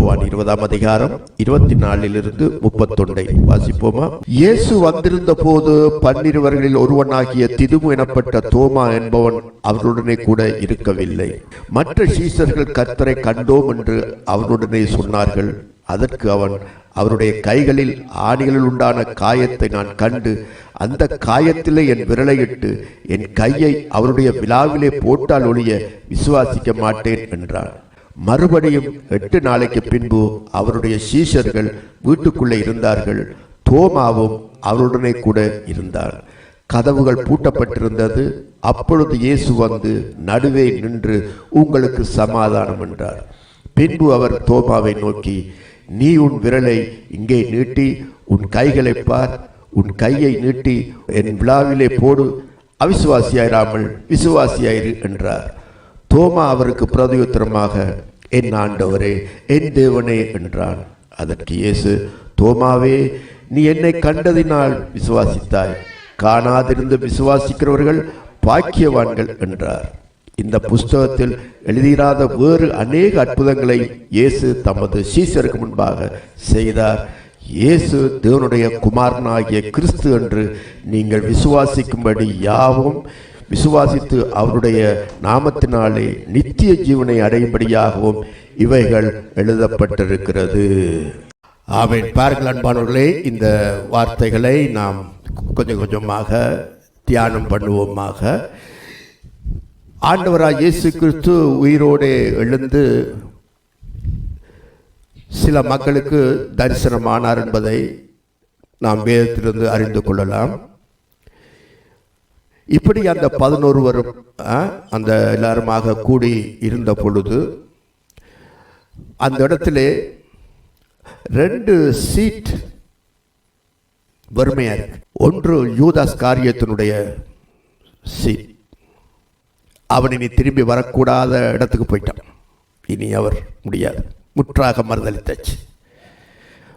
யோவான் 20:24-31 வாசிப்போமா? இயேசு வந்திருந்த போது 12 ஒருவனாகிய திதுமு எனப்பட்ட தோமா என்பவன் அவருடனே கூட இருக்கவில்லை. மற்ற சீஷர்கள் கர்த்தரை கண்டோம் என்று அவனுடனே சொன்னார்கள். அதற்கு அவன், அவருடைய கைகளில் ஆணிகளில் உண்டான காயத்தை நான் கண்டு அந்த காயத்திலே என் விரலையிட்டு என் கையை அவருடைய விலாவிலே போட்டால் ஒழிய விசுவாசிக்க மாட்டேன் என்றான். மறுபடியும் 8 நாளைக்கு பின்பு அவருடைய சீஷர்கள் வீட்டுக்குள்ளே இருந்தார்கள். தோமாவும் அவருடனே கூட இருந்தார். கதவுகள் பூட்டப்பட்டிருந்தது. அப்பொழுது இயேசு வந்து நடுவே நின்று, உங்களுக்கு சமாதானம் என்றார். பின்பு அவர் தோமாவை நோக்கி, நீ உன் விரலை இங்கே நீட்டி உன் கைகளை பார், உன் கையை நீட்டி என் விலாவிலே போடு, அவிசுவாசியாயிராமல் விசுவாசியாயிரு என்றார். தோமா அவருக்கு பிரதியுத்தரமாக, என் ஆண்டவரே, என் தேவனே என்றான். அதற்கு இயேசு, தோமாவே, நீ என்னை கண்டதினால் விசுவாசித்தாய், காணாதிருந்து விசுவாசிக்கிறவர்கள் பாக்கியவான்கள் என்றார். இந்த புஸ்தகத்தில் எழுதியிராத வேறு அநேக அற்புதங்களை இயேசு தமது சீஷருக்கு முன்பாக செய்தார். இயேசு தேவனுடைய குமாரனாகிய கிறிஸ்து என்று நீங்கள் விசுவாசிக்கும்படி யாவும் விசுவாசித்து அவருடைய நாமத்தினாலே நித்திய ஜீவனை அடையும்படியாகவும் இவைகள் எழுதப்பட்டிருக்கிறது. ஆமென். பாருங்கள் அன்பானவர்களே, இந்த வார்த்தைகளை நாம் கொஞ்சம் கொஞ்சமாக தியானம் பண்ணுவோமாக. ஆண்டவராய் இயேசு கிறிஸ்து உயிரோடு எழுந்து சில மக்களுக்கு தரிசனமானார் என்பதை நாம் வேதத்திலிருந்து அறிந்து கொள்ளலாம். இப்படி அந்த 11 அந்த எல்லாருமாக கூடி இருந்த பொழுது அந்த இடத்திலே 2 சீட் வறுமையா இருக்கு. ஒன்று யூதாஸ் காரியத்தினுடைய சீட். அவன் இனி திரும்பி வரக்கூடாத இடத்துக்கு போயிட்டான். இனி அவர் முடியாது, முற்றாக மறுதளித்தாச்சு,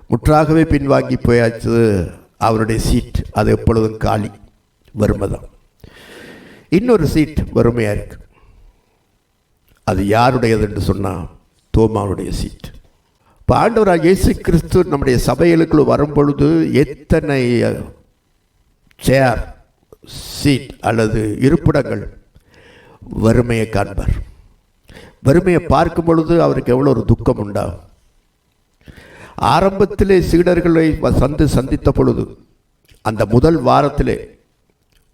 முற்றாகவே பின்வாங்கி போயாச்சு. அவருடைய சீட் அது எப்பொழுதும் காலி, வறுமைதான். இன்னொரு சீட் வறுமையாக இருக்கு. அது யாருடையது என்று சொன்னால் தோமாவுடைய சீட். இப்போ ஆண்டவராக இயேசு கிறிஸ்து நம்முடைய சபைகளுக்குள் வரும் பொழுது எத்தனை சேர், சீட் அல்லது இருப்பிடங்கள் வறுமையை காண்பார். வறுமையை பார்க்கும் பொழுது அவருக்கு எவ்வளோ ஒரு துக்கம் உண்டாகும். ஆரம்பத்திலே சீடர்களை சந்தித்த பொழுது, அந்த முதல் வாரத்திலே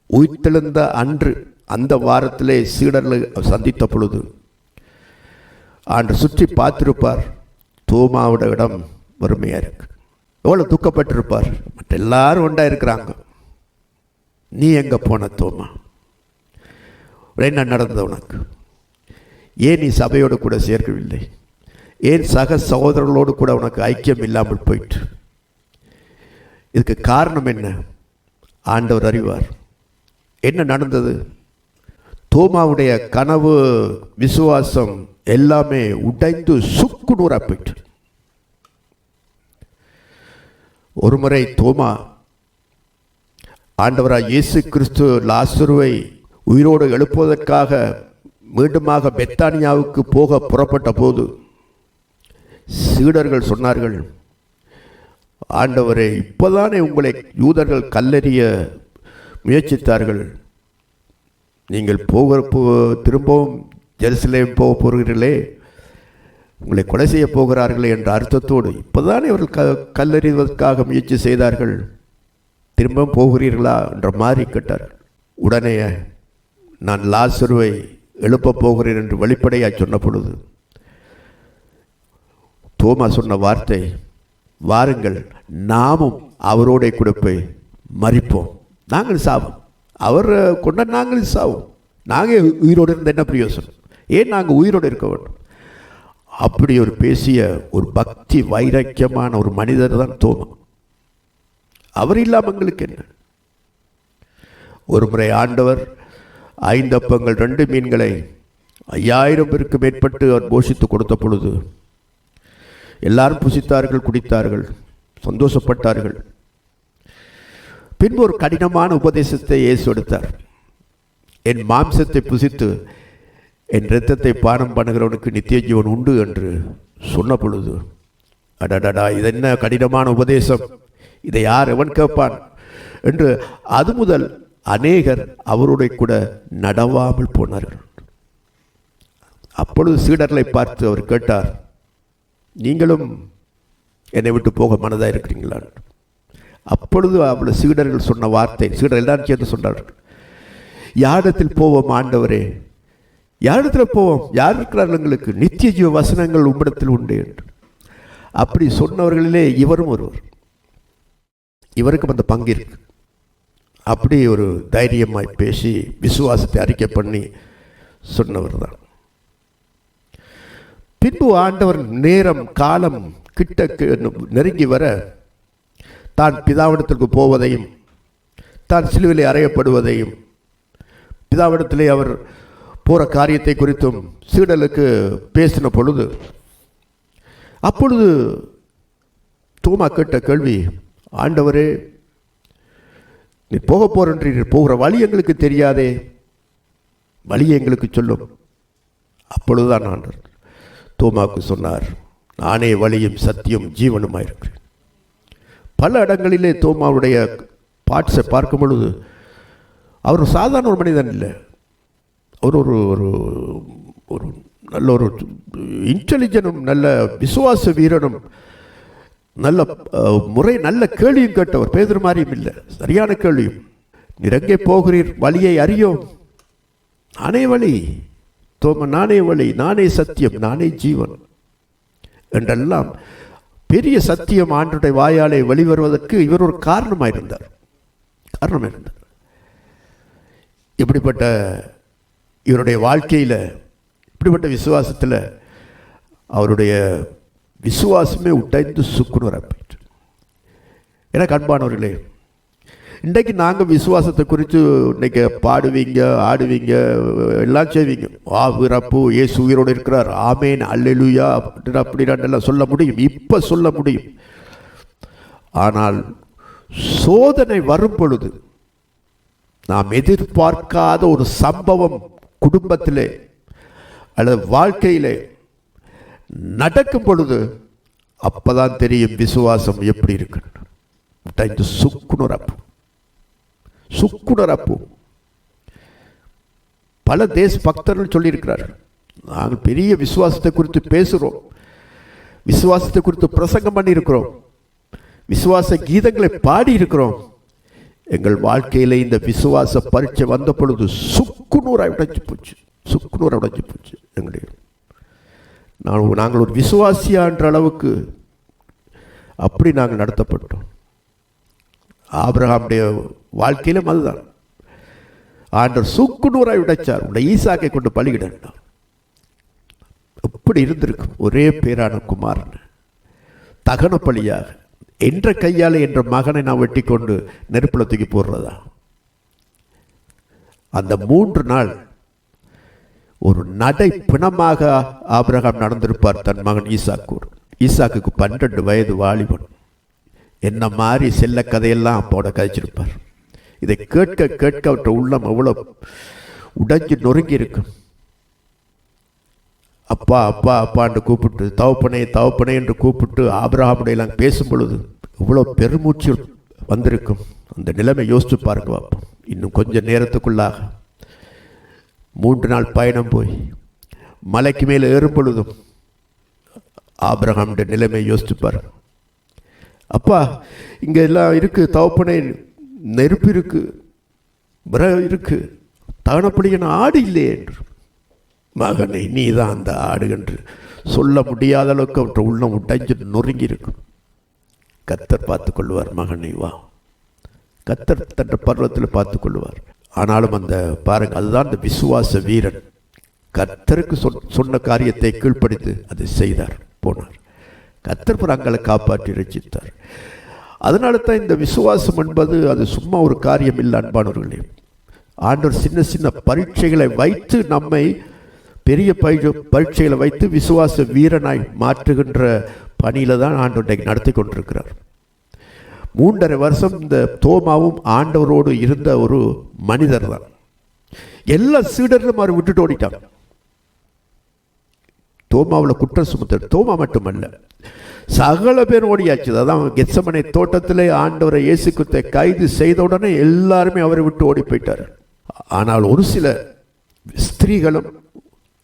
உயிர்த்தெழுந்த அன்று, அந்த வாரத்திலே சீடர்களை சந்தித்த பொழுது ஆண்டு சுற்றி பார்த்திருப்பார். தோமாவோட இடம் வறுமையாக இருக்கு. எவ்வளோ துக்கப்பட்டிருப்பார். மற்ற எல்லாரும் ஒன்றா இருக்கிறாங்க, நீ எங்கே போன தோமா? என்ன நடந்தது உனக்கு? ஏன் நீ சபையோடு கூட சேர்க்கவில்லை? ஏன் சக சகோதரர்களோடு கூட உனக்கு ஐக்கியம் இல்லாமல் போயிட்டு? இதுக்கு காரணம் என்ன? ஆண்டவர் அறிவார். என்ன நடந்தது? தோமாவுடைய கனவு, விசுவாசம் எல்லாமே உடைந்து சுக்கு நூறா போயிட்டு. ஒரு முறை தோமா ஆண்டவராய் இயேசு கிறிஸ்து லாசருவை உயிரோடு எழுப்புவதற்காக மீண்டுமாக பெத்தானியாவுக்கு போக புறப்பட்ட போது சீடர்கள் சொன்னார்கள், ஆண்டவரே, இப்போதானே உங்களை யூதர்கள் கல்லெறிய முயற்சித்தார்கள், நீங்கள் திரும்பவும் ஜெருசலேம் போக போகிறீர்களே, உங்களை கொலை செய்ய போகிறார்களே என்ற அர்த்தத்தோடு இப்போதானே அவர்கள் கல்லெறிவதற்காக முயற்சி செய்தார்கள், திரும்பவும் போகிறீர்களா என்ற மாதிரி கேட்டார். உடனே நான் லாசருவை எழுப்பப் போகிறேன் என்று வெளிப்படையாக சொன்ன பொழுது தோமா சொன்ன வார்த்தை, வாருங்கள், நாமும் அவரோட கூட போய் மரிப்போம், நாங்கள் சாவோம், அவர் கொண்ட நாங்கள் சாவோம், நாங்கள் உயிரோடு இருந்த என்ன பிரயோசனம், ஏன் நாங்கள் உயிரோடு இருக்க வேண்டும்? அப்படி ஒரு பேசிய ஒரு பக்தி வைராக்கியமான ஒரு மனிதர் தான் தோமா. அவர் இல்லாமல் எங்களுக்கு என்ன? ஒரு முறை ஆண்டவர் 5 அப்பங்கள் 2 மீன்களை 5000 பேருக்கு மேற்பட்டு அவர் போஷித்து கொடுத்த பொழுது எல்லாரும் புசித்தார்கள், குடித்தார்கள், சந்தோஷப்பட்டார்கள். பின்பு ஒரு கடினமான உபதேசத்தை இயேசு எடுத்தார். என் மாம்சத்தை புசித்து என் இரத்தத்தை பானம் பண்ணுகிறவனுக்கு நித்திய ஜீவன் உண்டு என்று சொன்ன பொழுது அடடடா, இது என்ன கடினமான உபதேசம், இதை யார் எவன் கேட்பான் என்று அது முதல் அநேகர் அவருடைய கூட நடவாமல் போனார்கள். அப்பொழுது சீடர்களை பார்த்து அவர் கேட்டார், நீங்களும் என்னை விட்டு போக மனதாக இருக்கிறீங்களா? அப்பொழுது அவ்வளவு சீடர்கள் சொன்ன வார்த்தை, சீடர்கள் எல்லாரும் சேர்ந்து சொன்னார்கள், யாரிடத்தில் போவோம் ஆண்டவரே, யாரிடத்தில் போவோம், யார் இருக்கிறார்கள், எங்களுக்கு நித்திய ஜீவ வசனங்கள் உம்மிடத்தில் உண்டு என்று. அப்படி சொன்னவர்களிலே இவரும் ஒருவர். இவருக்கும் அந்த பங்கு இருக்கு. அப்படி ஒரு தைரியமாய் பேசி விசுவாசத்தை அறிக்கை பண்ணி சொன்னவர் தான். பின்பு ஆண்டவர் நேரம் காலம் கிட்ட நெருங்கி வர தான் பிதாவிடத்திற்கு போவதையும் தான் சிலுவிலே அறையப்படுவதையும் பிதாவிடத்திலே அவர் போகிற காரியத்தை குறித்தும் சீடலுக்கு பேசின பொழுது, அப்பொழுது தோமா கேட்ட கேள்வி, ஆண்டவரே நீ போக போறீர், போகிற வழி எங்களுக்கு தெரியாதே, வழியை எங்களுக்கு சொல்லும். அப்பொழுதுதான் ஆண்டவர் தோமாவுக்கு சொன்னார், நானே வழியும் சத்தியம் ஜீவனுமாயிருக்கிறேன். பல இடங்களிலே தோமாவுடைய பாட்ஸை பார்க்கும் பொழுது அவர் சாதாரண ஒரு மனிதன் இல்லை, அவர் ஒரு ஒரு ஒரு நல்ல ஒரு இன்டெலிஜென்டும் நல்ல விசுவாச வீரனும் நல்ல நல்ல கேள்வியும் கேட்டவர். பேதுரு மாதிரியும் இல்லை, சரியான கேள்வியும். நீர் எங்கே போகிறீர், வழியை அறியோம், நானே வழி தோம, நானே வழி, நானே சத்தியம், நானே ஜீவன் என்றெல்லாம் பெரிய சத்தியம் ஆண்டுடைய வாயாலே வெளிவருவதற்கு இவர் ஒரு காரணமாயிருந்தார். இப்படிப்பட்ட இவருடைய வாழ்க்கையில், இப்படிப்பட்ட விசுவாசத்தில் அவருடைய விசுவாசமே உடைந்து சுக்குநூறாக போயிட்டு. எனக்கு அன்பானவர்களே, இன்றைக்கு நாங்கள் விசுவாசத்தை குறித்து இன்றைக்கி பாடுவீங்க, ஆடுவீங்க, எல்லாம் செய்வீங்க. வீரப்பு இயேசு உயிரோடு இருக்கிறார், ஆமேன், அல்லேலூயா அப்படிலாம் சொல்ல முடியும், இப்போ சொல்ல முடியும். ஆனால் சோதனை வரும் பொழுது, நாம் எதிர்பார்க்காத ஒரு சம்பவம் குடும்பத்திலே அல்லது வாழ்க்கையிலே நடக்கும் பொழுது, அப்பதான் தெரியும் விசுவாசம் எப்படி இருக்கு. சுக்குணரப்பு பல தேச பக்தர்கள் சொல்லியிருக்கிறார்கள், நாங்கள் பெரிய விசுவாசத்தை குறித்து பேசுகிறோம், விசுவாசத்தை குறித்து பிரசங்கம் பண்ணி இருக்கிறோம், விசுவாச கீதங்களை பாடி இருக்கிறோம், எங்கள் வாழ்க்கையில் இந்த விசுவாச பரீட்சை வந்த பொழுது சுக்குநூறாக உடைஞ்சு போச்சு. எங்களுடைய நாங்கள் ஒரு விசுவாசியான்ற அளவுக்கு அப்படி நாங்கள் நடத்தப்பட்டோம். ஆபிரகாமுடைய வாழ்க்கையிலும் அதுதான். ஆண்டவர் சுக்குநூறாய் உடைச்சார், உடைய ஈசாக்கை கொண்டு பலியிடணும். எப்படி இருந்திருக்கும், ஒரே பேரான குமாரன் தகன பலியாக என்ற கையால் என்ற மகனை நான் வெட்டி கொண்டு நெருப்புல தூக்கி போடுறதா? அந்த 3 நாள் ஒரு நடை பிணமாக ஆபிரகாம் நடந்திருப்பார் தன் மகன் ஈசாக்கூர். ஈசாக்குக்கு 12 வயது வாலிபன். என்ன மாதிரி செல்ல கதையெல்லாம் அப்போட கதைச்சிருப்பார். இதை கேட்க கேட்க அவற்றை உள்ளம் எவ்வளோ உடைஞ்சு நொறுங்கி இருக்கும். அப்பா அப்பா அப்பான்னு கூப்பிட்டு, தகப்பனே என்று கூப்பிட்டு ஆபிரகாமுடையெல்லாம் பேசும் பொழுது இவ்வளோ பெருமூச்சு வந்திருக்கும். அந்த நிலைமை யோசிச்சு பாருங்க பார்ப்போம். இன்னும் கொஞ்சம் நேரத்துக்குள்ளாக 3 நாள் பயணம் போய் மலைக்கு மேலே ஏறும் பொழுதும் ஆபிரகாமுடைய நிலைமை யோசிச்சு பாருங்க. அப்பா இங்கே எல்லாம் இருக்குது, தகப்பனே நெருப்பு இருக்கு, விறகு இருக்கு, தகனப்படியான ஆடு இல்லையே என்று. மகனை நீ தான் அந்த ஆடு என்று சொல்ல முடியாத அளவுக்கு அவற்றை உள்ளம் உடைஞ்சு நொறுங்கி இருக்கும். கர்த்தர் பார்த்து கொள்வார், மகனை வா, கர்த்தர் தன் பருவத்தில் பார்த்து கொள்வார். ஆனாலும் அந்த பாருங்க, அதுதான் அந்த விசுவாச வீரன். கர்த்தருக்கு சொன்ன காரியத்தை கீழ்ப்படுத்தி அதை செய்தார், போனார். கர்த்தர் பிறங்களை காப்பாற்றி ரட்சித்தார். அதனால தான் இந்த விசுவாசம் என்பது அது சும்மா ஒரு காரியம் இல்லை அன்பானவர்களே. ஆண்டவர் சின்ன சின்ன பரீட்சைகளை வைத்து நம்மை பெரிய பரீட்சைகளை வைத்து விசுவாச வீரனாய் மாற்றுகின்ற பணியில் தான் ஆண்டவர் நடத்தி கொண்டிருக்கிறார். 3.5 வருஷம் இந்த தோமாவும் ஆண்டவரோடு இருந்த ஒரு மனிதர் தான். எல்லா சீடர்களும் அவர் விட்டுட்டு ஓடிட்டாங்க. தோமாவில் குற்றம் சுமத்தார். தோமா மட்டுமல்ல, சகல பேர் ஓடியாச்சு. அதான் கெத்சமனே தோட்டத்திலே ஆண்டவரை இயேசு கிறிஸ்துவை கைது செய்த உடனே எல்லாருமே அவரை விட்டு ஓடி போயிட்டார். ஆனால் ஒரு சில ஸ்திரீகளும்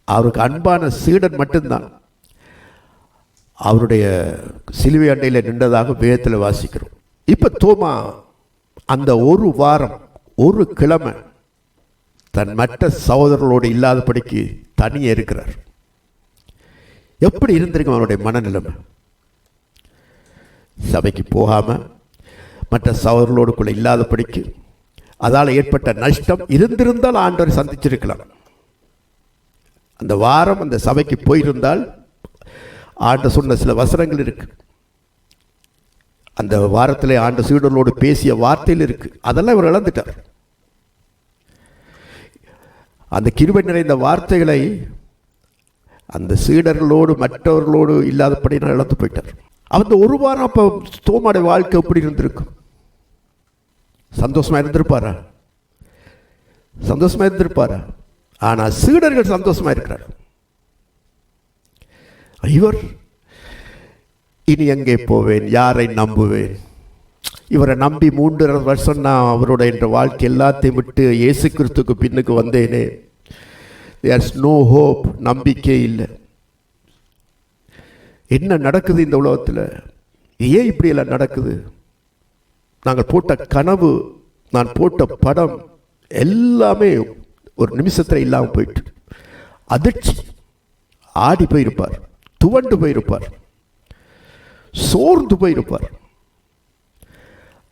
அவருக்கு அன்பான சீடன் மட்டும்தான் அவருடைய சிலுவை அண்டையில் நின்றதாக வேதத்தில் வாசிக்கிறோம். இப்போ தோமா அந்த ஒரு வாரம் ஒரு கிழமை தன் மற்ற சகோதரர்களோடு இல்லாதபடிக்கு தனியே இருக்கிறார். எப்படி இருந்திருக்கும் அவருடைய மனநிலைமை? சபைக்கு போகாமல் மற்ற சகோதரர்களோடுக்குள்ள இல்லாதபடிக்கு அதால் ஏற்பட்ட நஷ்டம் இருந்திருந்தால் ஆண்டவரை சந்திச்சிருக்கலாம். அந்த வாரம் அந்த சபைக்கு போயிருந்தால் ஆண்டு சொன்ன சில வசனங்கள் இருக்கு, அந்த வாரத்திலே ஆண்டு சீடர்களோடு பேசிய வார்த்தையில் இருக்கு, அதெல்லாம் இவர் இழந்துட்டார். அந்த கிருபை நிறைந்த வார்த்தைகளை அந்த சீடர்களோடு மற்றவர்களோடு இல்லாதபடி நான் இழந்து போயிட்டார். அந்த ஒரு வாரம் அப்போ தோமாவுடைய வாழ்க்கை எப்படி இருந்திருக்கும்? சந்தோஷமா இருந்திருப்பாரா? சந்தோஷமா இருந்திருப்பாரா? ஆனால் சீடர்கள் சந்தோஷமா இருக்கிறார். இவர் இனி எங்கே போவேன், யாரை நம்புவேன்? இவரை நம்பி 3 வருஷம் நான் அவரோட என்ற வாழ்க்கை எல்லாத்தையும் விட்டு இயேசு கிறிஸ்துக்கு பின்னுக்கு வந்தேனே. தேர்ஸ் நோ ஹோப், நம்பிக்கை இல்லை. என்ன நடக்குது இந்த உலகத்தில்? ஏன் இப்படியெல்லாம் நடக்குது? நாங்கள் போட்ட கனவு, நான் போட்ட படம் எல்லாமே ஒரு நிமிஷத்தில் இல்லாமல் போயிட்டு அதிர்ச்சி, ஆடி போயிருப்பார், துவண்டு போயிருப்பார், சோர்ந்து போயிருப்பார்.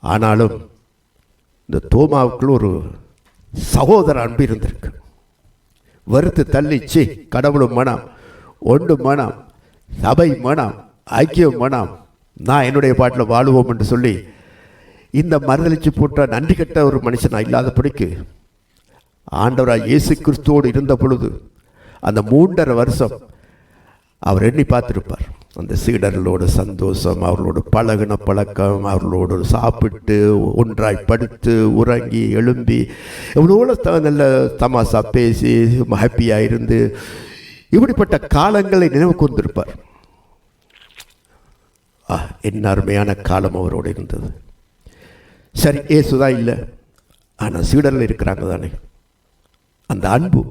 ஆனாலும் இந்த தோமாவுக்குள்ள ஒரு சகோதர அன்பு இருந்திருக்கு. வறுத்து தள்ளிச்சு கடவுளும் மனம், ஒன்று மனம், சபை மனம், ஐக்கியம் மனம், நான் என்னுடைய பாட்டில் வாழுவோம் என்று சொல்லி இந்த மறுதளிச்சு போட்ட நன்றி கட்ட ஒரு மனுஷனாக இல்லாதபடிக்கு ஆண்டவராக இயேசு கிறிஸ்துவோடு இருந்த பொழுது அந்த 3.5 வருஷம் அவர் எண்ணி பார்த்துருப்பார். அந்த சீடர்களோட சந்தோஷம், அவர்களோட பழகின பழக்கம், அவர்களோடு சாப்பிட்டு ஒன்றாய் படுத்து உறங்கி எழும்பி எவ்வளோ நல்ல தமாசா பேசி ஹாப்பியாக இருந்து இப்படிப்பட்ட காலங்களை நினைவு கூர்ந்திருப்பார். என்ன அருமையான காலம் அவரோடு இருந்தது. சரி, ஏசுதான் இல்லை, ஆனால் சீடர்கள் இருக்கிறாங்க தானே. அந்த அன்பு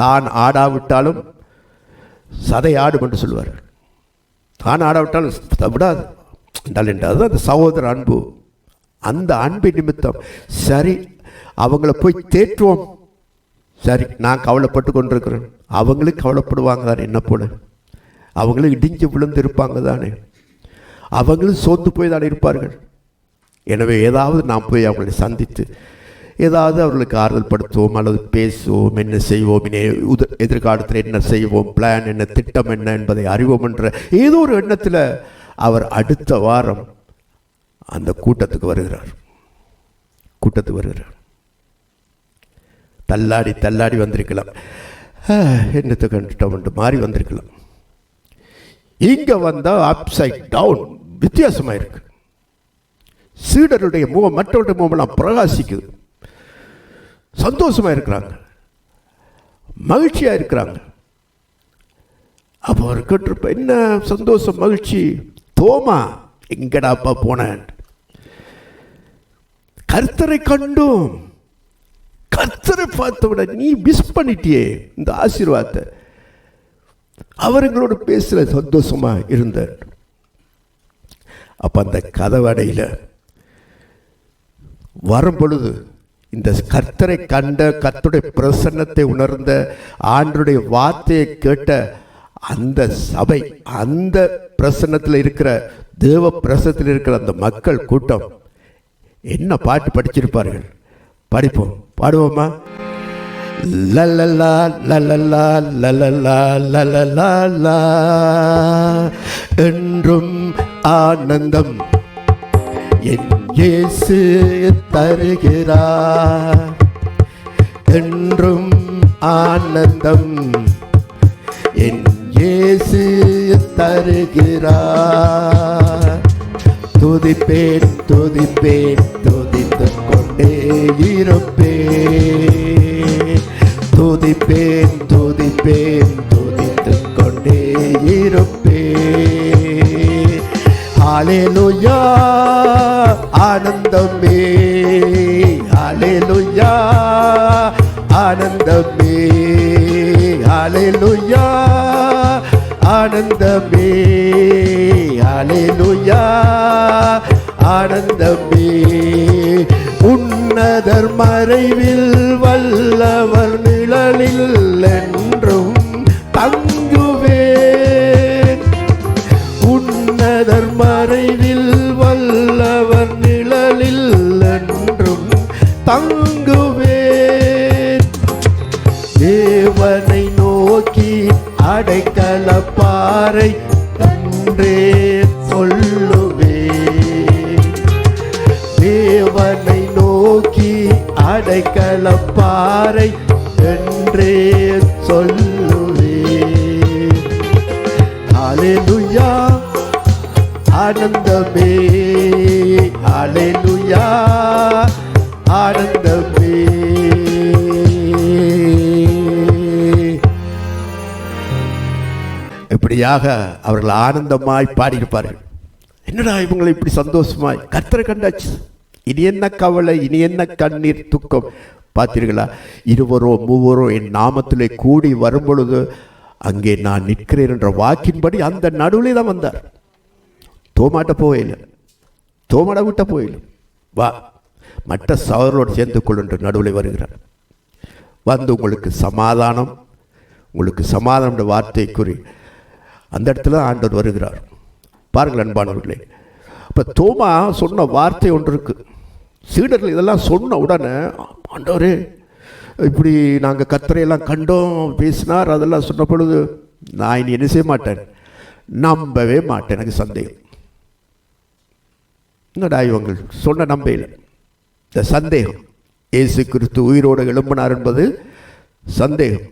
தான் ஆடாவிட்டாலும் சதை ஆடும் என்று சொல்லுவார்கள். தான் ஆடாவிட்டாலும் விடாது என்றால் அந்த சகோதர அன்பு, அந்த அன்பு நிமித்தம் சரி அவங்கள போய் தேற்றுவோம். சரி, நான் கவலைப்பட்டு கொண்டிருக்கிறேன், அவங்களுக்கு கவலைப்படுவாங்க தானே, என்ன போல அவங்களும் இடிஞ்சு விழுந்து இருப்பாங்க தானே, அவங்களும் சோர்ந்து போய் தானே இருப்பார்கள். எனவே ஏதாவது நாம் போய் அவங்களை சந்தித்து ஏதாவது அவர்களுக்கு ஆறுதல் படுத்துவோம் அல்லது பேசுவோம், என்ன செய்வோம், எதிர்காலத்தில் என்ன செய்வோம், பிளான் என்ன, திட்டம் என்ன என்பதை அறிவோம் என்ற ஏதோ ஒரு எண்ணத்தில் அவர் அடுத்த வாரம் அந்த கூட்டத்துக்கு வருகிறார். தள்ளாடி தள்ளாடி வந்திருக்கலாம், என்னத்தை கண்டுட்டோம் என்று மாறி வந்திருக்கலாம். இங்கே வந்தால் அப்சைட் டவுன் வித்தியாசமாக இருக்கு. சீடருடைய முகம் மற்றவருடைய முகமெல்லாம் பிரகாசிக்குது. சந்தோஷமாக இருக்கிறாங்க, மகிழ்ச்சியாக இருக்கிறாங்க. அப்போ அவர் கேட்டிருப்ப, என்ன சந்தோஷம் மகிழ்ச்சி? தோமா எங்கடாப்பா போனேன்? கர்த்தரை கண்டும், கர்த்தரை பார்த்த விட நீ மிஸ் பண்ணிட்டியே இந்த ஆசீர்வாதத்தை. அவர் எங்களோட பேசுகிற சந்தோஷமாக இருந்தார். அப்போ அந்த கதவடையில் வரும் பொழுது இந்த கர்த்தரை கண்ட, கர்த்தருடைய பிரசன்னத்தை உணர்ந்த, ஆண்டருடைய வார்த்தையை கேட்ட அந்த சபை, அந்த பிரசன்னத்தில் இருக்கிற தேவ பிரசன்னத்தில் இருக்கிற அந்த மக்கள் கூட்டம் என்ன பாட்டு படிச்சிருப்பார்கள்? படிப்போம், பாடுவோமா? லலலா லலலா லலலா லலலா என்றும் ஆனந்தம் என் இயேசு தருகிறார், என்றும் ஆனந்தம் என் இயேசு தருகிறார். துதிப்பேன் துதிப்பேன் துதித்துக் கொண்டே இருப்பேன், துதிப்பேன் துதிப்பேன் துதித்துக் கொண்டே இருப்பேன். ஹல்லேலூயா ஆனந்தமே, ஹல்லேலூயா ஆனந்தமே, ஹல்லேலூயா ஆனந்தமே, ஹல்லேலூயா ஆனந்தமே. உன்னதர் மறைவில் வல்லவர் நிழலில் என்றும் தங்குவேன். உன்னதர் மறைவில் வல்லவர் நிழலில் என்றும் தங்குவேன். தேவனை நோக்கி அடைக்கலப்பாறை என்றே சொல்லுவேன். தேவனை நோக்கி அடைக்கலப்பாறை என்றே சொல்லுவேன். ஹல்லேலூயா ஆனந்தமே, ஹல்லேலூயா ஆனந்தமே. இப்படியாக அவர்கள் ஆனந்தமாய் பாடியிருப்பார்கள். என்னடா இவங்களை இப்படி சந்தோஷமாய் கர்த்தரை கண்டாச்சு, இனி என்ன கவலை, இனி என்ன கண்ணீர் துக்கம். பார்த்தீர்களா, இருவரோ மூவரோ என் நாமத்திலே கூடி வரும் பொழுது அங்கே நான் நிற்கிறேன் என்ற வாக்கின்படி அந்த நடுவிலே தான் வந்தார். தோமாட்ட போயில, தோமாட விட்ட போயில, வா மற்ற சகோதரரோடு சேர்ந்து கொள்ளுன்ற நடுவில் வருகிறார். வந்து உங்களுக்கு சமாதானம், உங்களுக்கு சமாதானம் வார்த்தை கூறி அந்த இடத்துல ஆண்டவர் வருகிறார். பாருங்கள் அன்பானவர்களே, இப்போ தோமா சொன்ன வார்த்தை ஒன்று இருக்குது. சீடர்கள் இதெல்லாம் சொன்ன உடனே, ஆண்டவரே இப்படி நாங்கள் கர்த்தரையெல்லாம் கண்டோம் பேசினார், அதெல்லாம் சொன்ன பொழுது நான் இனி என்ன செய்ய மாட்டேன், நம்பவே மாட்டேன், எனக்கு சந்தேகம். என்னடா இவங்க சொன்ன நம்பையில் இந்த சந்தேகம். இயேசு கிறிஸ்து உயிரோடு எழும்பினார் என்பது சந்தேகம்.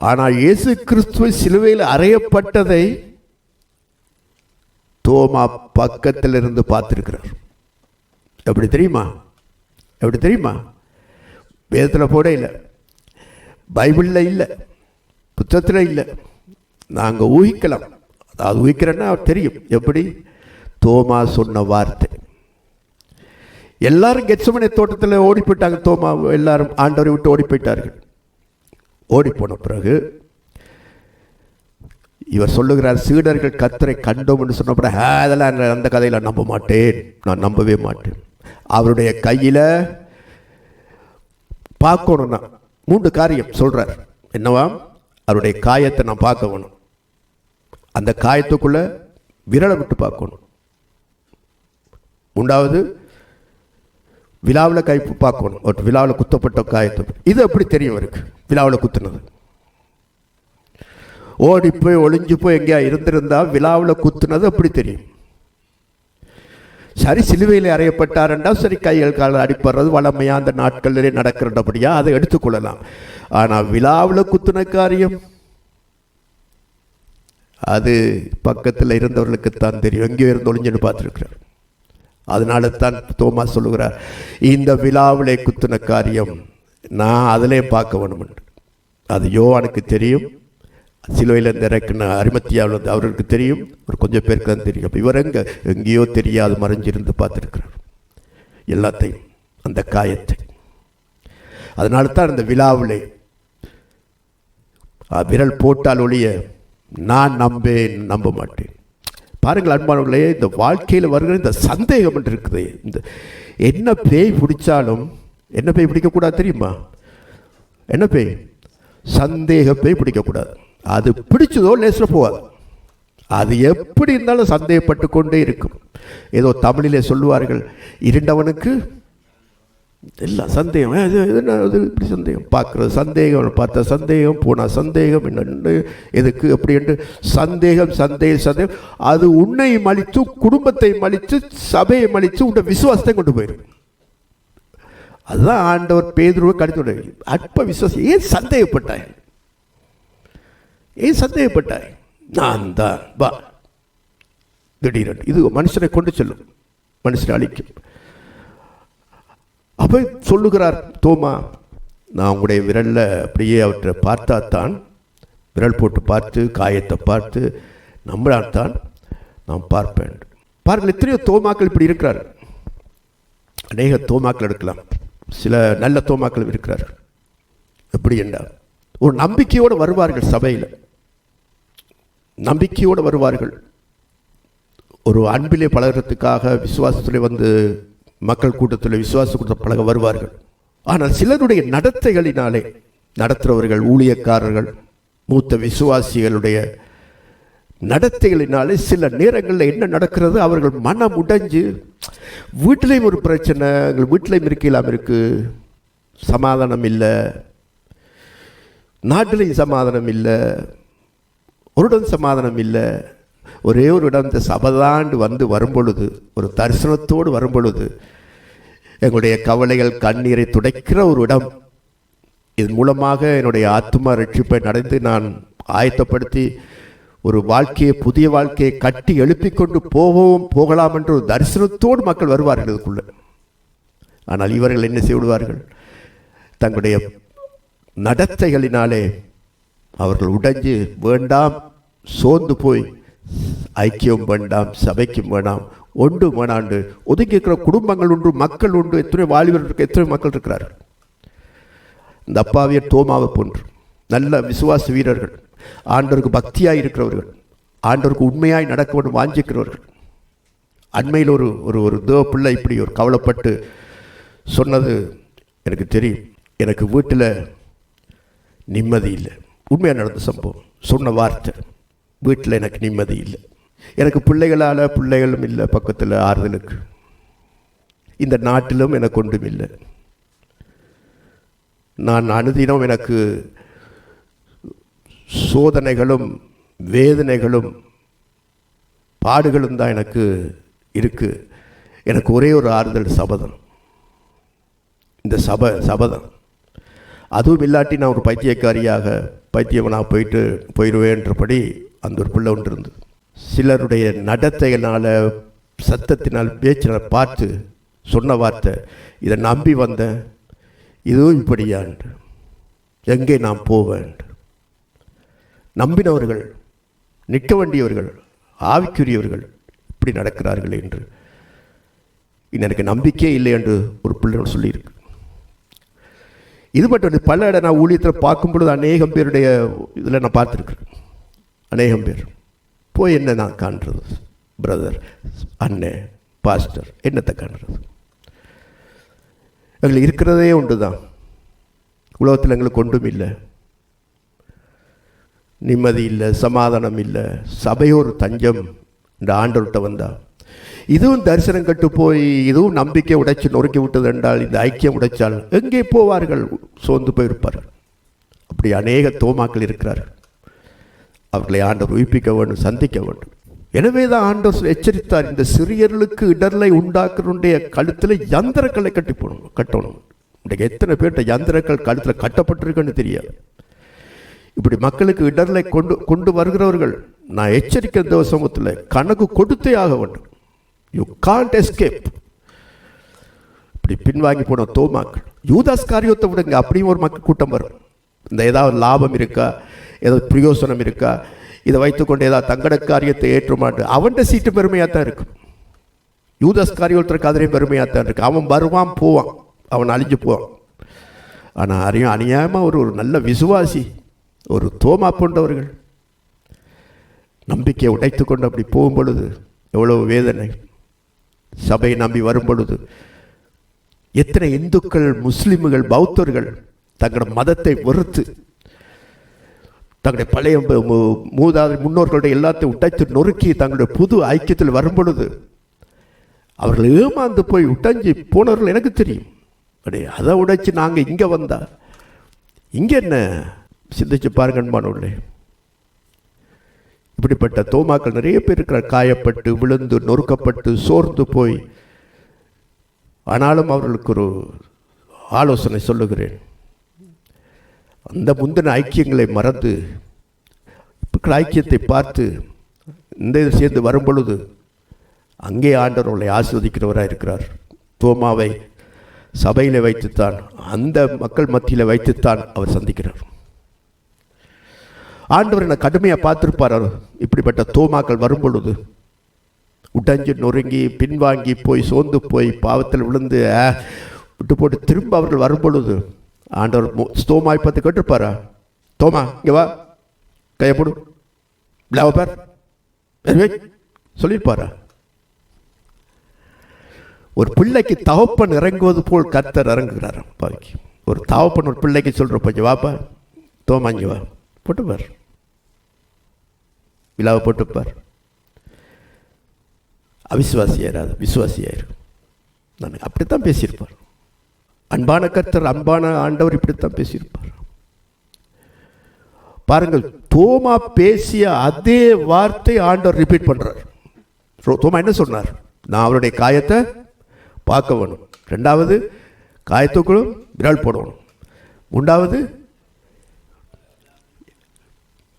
ஆனால் இயேசு கிறிஸ்துவை சிலுவையில் அறையப்பட்டதை தோமா பக்கத்தில் இருந்து பார்த்திருக்கிறார். எப்படி தெரியுமா? எப்படி தெரியுமா? வேதத்தில் போட இல்லை, பைபிளில் இல்லை, புத்தகத்தில் இல்லை. நாங்கள் ஊகிக்கலாம். அது ஊகிக்கிறேன்னா தெரியும். எப்படி? தோமா சொன்ன வார்த்தை. எல்லாரும் கெத்சமனே தோட்டத்தில் ஓடி போயிட்டாங்க. தோமா எல்லாரும் ஆண்டவரை விட்டு ஓடி போயிட்டார்கள். ஓடி போன பிறகு இவர் சொல்லுகிறார், சீடர்கள் கர்த்தரை கண்டோம் என்று சொன்னப்பட, அதெல்லாம் அந்த கதையில் நம்ப மாட்டேன், நான் நம்பவே மாட்டேன். அவருடைய கையில் பார்க்கணும்னா 3 காரியம் சொல்றார். என்னவா? அவருடைய காயத்தை நான் பார்க்க வேணும், அந்த காயத்துக்குள்ள விரலை விட்டு பார்க்கணும். மூன்றாவது, விழாவில் கை பார்க்கணும், ஒரு விழாவில் குத்தப்பட்ட காயத்தை. இது எப்படி தெரியும் இருக்கு? விழாவில் குத்துனது. ஓடி போய் ஒளிஞ்சு போய் எங்கேயா இருந்திருந்தா விழாவில் குத்துனது அப்படி தெரியும். சரி, சிலுவையில் அறையப்பட்டாருண்டா சரி, கைகள் கால அடிப்படுறது வளமையாக அந்த நாட்களிலே நடக்கிறபடியா அதை எடுத்துக்கொள்ளலாம். ஆனால் விழாவில் குத்துன காரியம் அது பக்கத்தில் இருந்தவர்களுக்குத்தான் தெரியும். எங்கேயோ இருந்து ஒளிஞ்சுன்னு பார்த்துருக்கிறார். அதனால தான் தோமா சொல்லுகிறார், இந்த விழாவிலே குத்துன காரியம் நான் அதிலே பார்க்க வேணும் என்று. அது யோவானுக்கு தெரியும், சிலுவையில் இந்த இறக்குன அரிமத்தியாவில் அவருக்கு தெரியும், ஒரு கொஞ்சம் பேருக்கு தான் தெரியும். இவர் எங்கேயோ தெரியாது மறைஞ்சிருந்து பார்த்துருக்கிறார் எல்லாத்தையும், அந்த காயத்தை. அதனால தான் அந்த விழாவிலே விரல் போட்டால் ஒழிய நான் நம்ப மாட்டேன். பாருங்கள் அன்பானவர்களே, இந்த வாழ்க்கையில் வருகிற இந்த சந்தேகம் என்று இருக்குது. இந்த என்ன பேய் பிடிச்சாலும், என்ன பேய் பிடிக்கக்கூடாது தெரியுமா? என்ன பேய்? சந்தேக பேய் பிடிக்கக்கூடாது. அது பிடிச்சதோ லேசில் போகாது. அது எப்படி இருந்தாலும் சந்தேகப்பட்டு கொண்டே இருக்கும். ஏதோ தமிழிலே சொல்லுவார்கள், இருண்டவனுக்கு எல்லாம் சந்தேகம். அது இப்படி சந்தேகம் பார்க்குறது, சந்தேகம் பார்த்தா சந்தேகம், போனால் சந்தேகம், என்ன எதுக்கு அப்படி என்று சந்தேகம் சந்தேகம் சந்தேகம். அது உன்னை மலித்து, குடும்பத்தை மலித்து, சபையை மலித்து, உன்னை விசுவாசத்தை கொண்டு போயிடும். அதுதான் ஆண்டவர் பேதுருவை கடித்து, அற்ப விசுவாசம், ஏன் சந்தேகப்பட்டாய்? ஏன் சந்தேகப்பட்டாய்? நான் தான் வா. திடீரென்று இது மனுஷனை கொண்டு செல்லும், மனுஷனை அழிக்கும். அப்போ சொல்லுகிறார் தோமா, நான் உங்களுடைய விரலில் அப்படியே அவற்றை பார்த்தா தான், விரல் போட்டு பார்த்து காயத்தை பார்த்து நம்பினால்தான் நான் பார்ப்பேன். பாருங்கள், எத்தனையோ தோமாக்கள் இப்படி இருக்கிறார். அநேக தோமாக்கள் எடுக்கலாம், சில நல்ல தோமாக்கள் இருக்கிறார். எப்படி என்றால் ஒரு நம்பிக்கையோடு வருவார்கள், சபையில் நம்பிக்கையோடு வருவார்கள், ஒரு அன்பிலே பழகிறதுக்காக விசுவாசத்தில் வந்து மக்கள் கூட்டத்தில் விசுவாச கூட்டத்தில் பழக வருவார்கள். ஆனால் சிலருடைய நடத்தைகளினாலே, நடத்துகிறவர்கள், ஊழியக்காரர்கள், மூத்த விசுவாசிகளுடைய நடத்தைகளினாலே சில நேரங்களில் என்ன நடக்கிறது, அவர்கள் மனம் உடைஞ்சு வீட்டிலையும் ஒரு பிரச்சனை, எங்கள் வீட்டிலையும் இருக்கலாம் இருக்குது, சமாதானம் இல்லை, நாட்டிலையும் சமாதானம் இல்லை, ஒரு இடம் சமாதானம் இல்லை. ஒரே ஒரு இடம் இந்த சபதாண்டு வந்து வரும்பொழுது, ஒரு தரிசனத்தோடு வரும்பொழுது எங்களுடைய கவலைகள் கண்ணீரை துடைக்கிற ஒரு இடம். இதன் மூலமாக என்னுடைய ஆத்துமா ரட்சிப்பை நடந்து நான் ஆயத்தப்படுத்தி ஒரு வாழ்க்கையை, புதிய வாழ்க்கையை கட்டி எழுப்பி கொண்டு போகலாம் என்ற ஒரு தரிசனத்தோடு மக்கள் வருவார்கள் இதுக்குள்ள. ஆனால் இவர்கள் என்ன செய்வார்கள், தங்களுடைய நடத்தைகளினாலே அவர்கள் உடைஞ்சு வேண்டாம், சோர்ந்து போய் ஐக்கியம் வேண்டாம், சபைக்கும் வேண்டாம், ஒன்று வேணாண்டு ஒதுங்கி இருக்கிற குடும்பங்கள் உண்டு, மக்கள் உண்டு. எத்தனை வாலிபர்கள் இருக்க, எத்தனை மக்கள் இருக்கிறார்கள். இந்த அப்பாவியர் தோமாவை போன்று நல்ல விசுவாச வீரர்கள், ஆண்டவருக்கு பக்தியாய் இருக்கிறவர்கள், ஆண்டவருக்கு உண்மையாய் நடக்க வேண்டும் வாஞ்சிக்கிறவர்கள். அண்மையில் ஒரு தேவ பிள்ளை இப்படி ஒரு கவலைப்பட்டு சொன்னது எனக்கு தெரியும். எனக்கு வீட்டில் நிம்மதி இல்லை. உண்மையாக நடந்த சம்பவம், சொன்ன வார்த்தை, வீட்டில் எனக்கு நிம்மதி இல்லை, எனக்கு பிள்ளைகளும் இல்லை பக்கத்தில் ஆறுதலுக்கு, இந்த நாட்டிலும் எனக்கு ஒன்றும் இல்லை, நான் அனுதினம் எனக்கு சோதனைகளும் வேதனைகளும் பாடுகளும் தான் எனக்கு இருக்குது, எனக்கு ஒரே ஒரு ஆறுதல் சபதம், இந்த சபதம். அதுவும் இல்லாட்டி நான் ஒரு பைத்தியவனாக போயிடுவேன்றபடி அந்த ஒரு பிள்ளை ஒன்று இருந்தது. சிலருடைய நடத்தைகளால், சத்தத்தினால், பேச்சினால் பார்த்து சொன்ன வார்த்தை, இதை நம்பி வந்தேன், இதுவும் இப்படியாண்டு, எங்கே நான் போவேன். நம்பினவர்கள், நிற்க வேண்டியவர்கள், ஆவிக்குரியவர்கள் இப்படி நடக்கிறார்கள் என்று எனக்கு நம்பிக்கையே இல்லை என்று ஒரு பிள்ளை சொல்லியிருக்கு. இது மட்டும் பல இடம் நான் ஊழியத்தில் பார்க்கும் பொழுது அநேகம் பேருடைய இதில் நான் பார்த்துருக்குறேன். அநேகம் பேர் போய் என்ன நான் காண்றது, பிரதர், அண்ணன், பாஸ்டர், என்னத்தை காண்றது? எங்களுக்கு இருக்கிறதே ஒன்று தான், உலகத்தில் எங்களுக்கு ஒன்றும் இல்லை, நிம்மதி இல்லை, சமாதானம் இல்லை, சபையோர் தஞ்சம் இந்த ஆண்டவர்கிட்ட வந்தால். இதுவும் தரிசனம் கட்டு போய், இதுவும் நம்பிக்கை உடைச்சி நொறுக்கி விட்டது என்றால், இந்த ஐக்கியம் உடைச்சால் எங்கே போவார்கள்? சோர்ந்து போயிருப்பார்கள். அப்படி அநேக தோமாக்கள் இருக்கிறார்கள். அவர்களை ஆண்டவர் உயிர்ப்பிக்க வேண்டும், சந்திக்க வேண்டும். எனவே தான் ஆண்டவர் எச்சரித்தார், இந்த சிறியர்களுக்கு இடர்லை உண்டாக்குறனுடைய கழுத்தில் யந்திரக்களை கட்டணும். இன்றைக்கு எத்தனை பேர்கிட்ட யந்திரக்கள் கழுத்தில் கட்டப்பட்டிருக்குன்னு தெரியாது. இப்படி மக்களுக்கு இடர்லை கொண்டு வருகிறவர்கள், நான் எச்சரிக்கிற இந்த சமூகத்தில் கணக்கு கொடுத்தே ஆக வேண்டும். You can't escape. இப்படி பின்வாங்கி போன தோமாக்கள், யூதாஸ் காரியத்தை விடுங்க, அப்படியும் ஒரு மக்கள் கூட்டம் வரும். இந்த ஏதாவது லாபம் இருக்கா, ஏதாவது பிரயோசனம் இருக்கா, இதை வைத்துக்கொண்டு ஏதாவது தங்கட காரியத்தை ஏற்றுமாட்டு, அவன்கிட்ட சீட்டு பெருமையாக தான் இருக்கும். யூதாஸ் காரியத்திற்கு அதிரையும் பெருமையாக தான் இருக்கு. அவன் வருவான் போவான், அவன் அழிஞ்சு போவான். ஆனால் அநியாயமாக ஒரு நல்ல விசுவாசி, ஒரு தோமா போன்றவர்கள் நம்பிக்கையை உடைத்து கொண்டு அப்படி போகும் பொழுது எவ்வளவு வேதனை. சபையை நம்பி வரும் பொழுது எத்தனை இந்துக்கள், முஸ்லிம்கள், பௌத்தர்கள் தங்களோட மதத்தை வெறுத்து, தங்களுடைய பழைய முன்னோர்களுடைய எல்லாத்தையும் உடைத்து நொறுக்கி தங்களுடைய புது ஐக்கியத்தில் வரும் பொழுது அவர்கள் ஏமாந்து போய் உடைஞ்சி போனவர்கள் எனக்கு தெரியும். அப்படியே அதை உடைச்சி நாங்கள் இங்கே வந்தா, இங்கே என்ன சிந்திச்சு பாருங்க அன்பானவர்களே. இப்படிப்பட்ட தோமாக்கள் நிறைய பேர் இருக்கிறார், காயப்பட்டு, விழுந்து, நொறுக்கப்பட்டு, சோர்ந்து போய். ஆனாலும் அவர்களுக்கு ஒரு ஆலோசனை சொல்லுகிறேன். அந்த முந்தின ஐக்கியங்களை மறந்து ஐக்கியத்தை பார்த்து இந்த இது சேர்ந்து வரும் பொழுது அங்கே ஆண்டவர்களை ஆஸ்வதிக்கிறவராக இருக்கிறார். தோமாவை சபையில் வைத்துத்தான், அந்த மக்கள் மத்தியில் வைத்துத்தான் அவர் சந்திக்கிறார். ஆண்டவர் என்னை கடுமையாக பார்த்துருப்பார். இப்படிப்பட்ட தோமாக்கள் வரும் பொழுது உடைஞ்சு நொறுங்கி பின்வாங்கி போய் சோர்ந்து போய் பாவத்தில் விழுந்து விட்டு போட்டு திரும்ப அவர்கள் வரும் பொழுது ஆண்டவர் தோமாவை பார்த்து கேட்டிருப்பாரா, தோமா இங்கே வா, கையப்படு, பேர் சொல்லியிருப்பாரா? ஒரு பிள்ளைக்கு தகப்பன் இறங்குவது போல் கர்த்தர் இறங்குகிறார். பாக்கி ஒரு தகப்பன் ஒரு பிள்ளைக்கு சொல்கிற கொஞ்சம் வாப்பா தோமா இங்கே வா, போட்டுப்பார், விழாவை போட்டுப்பார். அவிசுவாசியாராது விசுவாசியாயிரு. நான் அப்படித்தான் பேசியிருப்பார். அன்பான கர்த்தர், அன்பான ஆண்டவர் இப்படித்தான் பேசியிருப்பார். பாருங்கள், தோமா பேசிய அதே வார்த்தை ஆண்டவர் ரிப்பீட் பண்றார். தோமா என்ன சொன்னார்? நான் அவருடைய காயத்தை பார்க்க வேணும், ரெண்டாவது காயத்துக்குள்ளும் விரல் போடணும், மூன்றாவது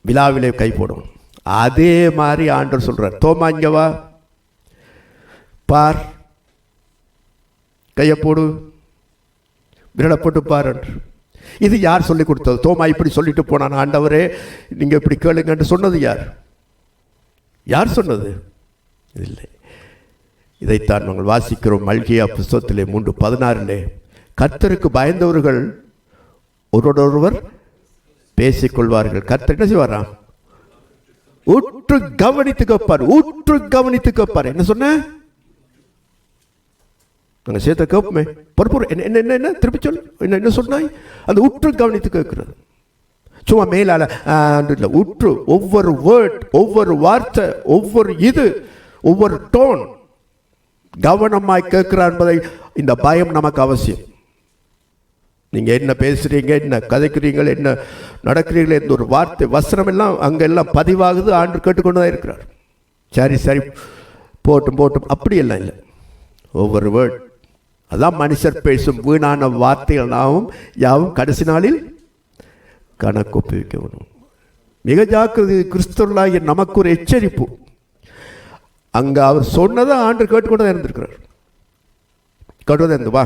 விழாவிலே கை போடணும். அதே மாதிரி ஆண்டவர் சொல்றார், தோமா இங்க வா, பார், கையை போடு, விரலை போட்டு பார் என்று. இது யார் சொல்லி கொடுத்தது? தோமா இப்படி சொல்லிட்டு போனான், ஆண்டவரே நீங்க இப்படி கேளுங்கன்னு சொன்னது யார்? யார் சொன்னது? இல்லை. இதைத்தான் நாங்கள் வாசிக்கிறோம் மல்கியா புஸ்தகத்திலே 3:16. கர்த்தருக்கு பயந்தவர்கள் ஒருவரொருவர் பேசிக்கொள்வார்கள். கர்த்தர் என்ன செய்வாராம்? உற்று கவனித்து கேட்பார், உற்று கவனித்து கேட்பார். என்ன சொன்ன? நாங்கள் சேர்த்த கேட்போமே, பொறுப்பு என்ன என்ன என்ன திருப்பி சொல், என்ன என்ன சொன்னாய்? அந்த உற்று கவனித்து கேட்கிறது. சும்மா மேலால இல்லை, உற்று ஒவ்வொரு வேர்ட், ஒவ்வொரு வார்த்தை, ஒவ்வொரு இது, ஒவ்வொரு டோன் கவனமாய் கேட்கிறார் என்பதை இந்த பயம் நமக்கு அவசியம். நீங்க என்ன பேசுறீங்க, என்ன கதைக்கிறீங்க, என்ன நடக்கிறீங்களே, இந்த ஒரு வார்த்தை வசனம் எல்லாம் அங்கெல்லாம் பதிவாகுது. ஆண்டு கேட்டுக்கொண்டு தான் இருக்கிறார். சரி சரி போட்டும் போட்டும் அப்படி எல்லாம் இல்லை. ஒவ்வொரு வேர்ட், அதான் மனுஷர் பேசும் வீணான வார்த்தைகள் நாமும் யாவும் கடைசி நாளில் கணக்கு ஒப்புவிக்க வேணும். மிக ஜாக்கிரதை. கிறிஸ்தவர்களாகிய நமக்கு ஒரு எச்சரிப்பு. அங்க அவர் சொன்னதை ஆண்டு கேட்டுக்கொண்டு தான் இருந்திருக்கிறார். கேட்டுதான் இருந்து வா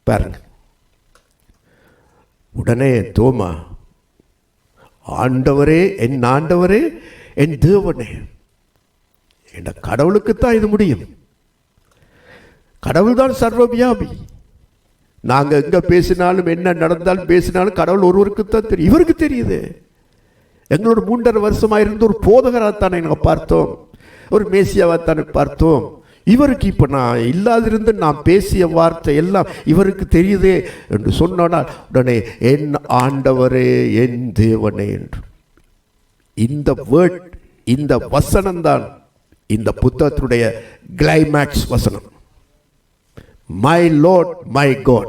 பாருங்க. உடனே தோமா, ஆண்டவரே, என் ஆண்டவரே, என் தேவனே, என் கடவுளுக்குத்தான் இது முடியும். கடவுள் தான் சர்வவியாபி. நாங்கள் எங்கே பேசினாலும் என்ன நடந்தாலும் பேசினாலும் கடவுள் ஒருவருக்கு தான் தெரியும். இவருக்கு தெரியுது. எங்களோட 3.5 வருஷமாக இருந்த ஒரு போதகராகத்தானே நாங்கள் பார்த்தோம், ஒரு மேசியாவைத்தானே பார்த்தோம். இவருக்கு இப்போ நான் இல்லாதிருந்து நான் பேசிய வார்த்தை எல்லாம் இவருக்கு தெரியுதே என்று சொன்னால் உடனே என் ஆண்டவரே, என் தேவனே என்று. இந்த வேர்ட், இந்த வசனம்தான் இந்த புத்தகத்தினுடைய கிளைமேக்ஸ் வசனம். My Lord, my God.